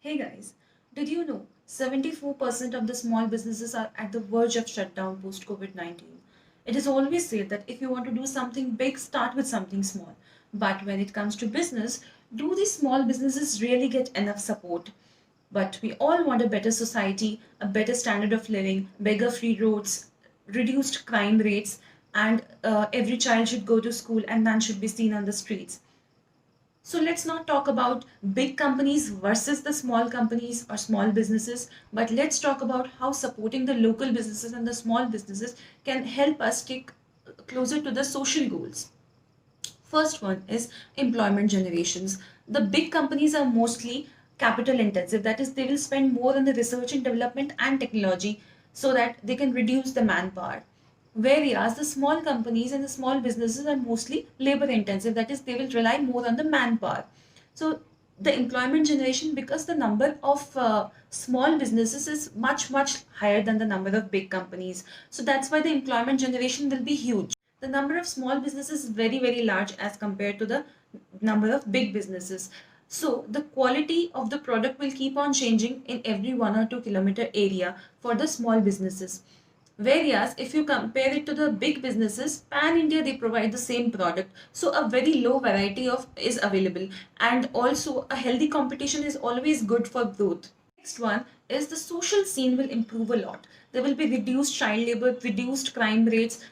Hey guys, did you know 74% of the small businesses are at the verge of shutdown post COVID 19? It is always said that if you want to do something big, start with something small. But when it comes to business, do these small businesses really get enough support? But we all want a better society, a better standard of living, bigger free roads, reduced crime rates, and every child should go to school and none should be seen on the streets. So let's not talk about big companies versus the small companies or small businesses, but let's talk about how supporting the local businesses and the small businesses can help us stick closer to the social goals. First one is employment generations. The big companies are mostly capital intensive, that is, they will spend more on the research and development and technology so that they can reduce the manpower. Whereas the small companies and the small businesses are mostly labor intensive, that is, they will rely more on the manpower. So the employment generation, because the number of small businesses is much higher than the number of big companies, so that's why the employment generation will be huge. The number of small businesses is very large as compared to the number of big businesses. So the quality of the product will keep on changing in every 1 or 2 kilometer area for the small businesses. Whereas if you compare it to the big businesses, pan India they provide the same product. So a very low variety of is available, and also a healthy competition is always good for growth. Next one is the social scene will improve a lot. There will be reduced child labor, reduced crime rates.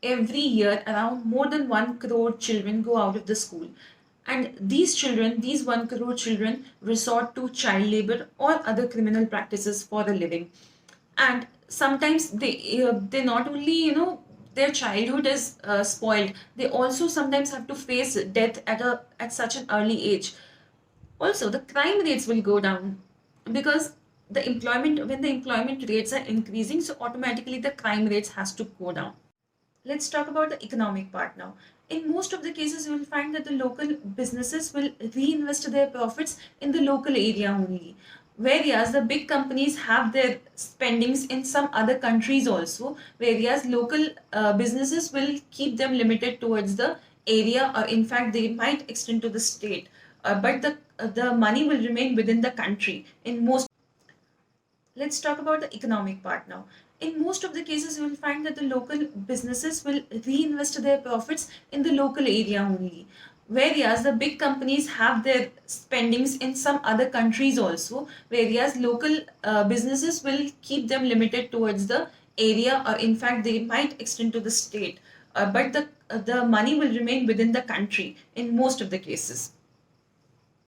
Every year, around more than 1 crore children go out of the school. And these children, these 1 crore children, resort to child labor or other criminal practices for a living. And sometimes they not only, their childhood is spoiled, they also sometimes have to face death at such an early age. Also, the crime rates will go down because when the employment rates are increasing, so automatically the crime rates has to go down. Let's talk about the economic part now. In most of the cases, you will find that the local businesses will reinvest their profits in the local area only. Whereas the big companies have their spendings in some other countries also, whereas local businesses will keep them limited towards the area, or in fact, they might extend to the state. But the money will remain within the country in most. Let's talk about the economic part now. In most of the cases, you will find that the local businesses will reinvest their profits in the local area only. Whereas the big companies have their spendings in some other countries also, whereas local businesses will keep them limited towards the area, or in fact, they might extend to the state. But the money will remain within the country in most of the cases.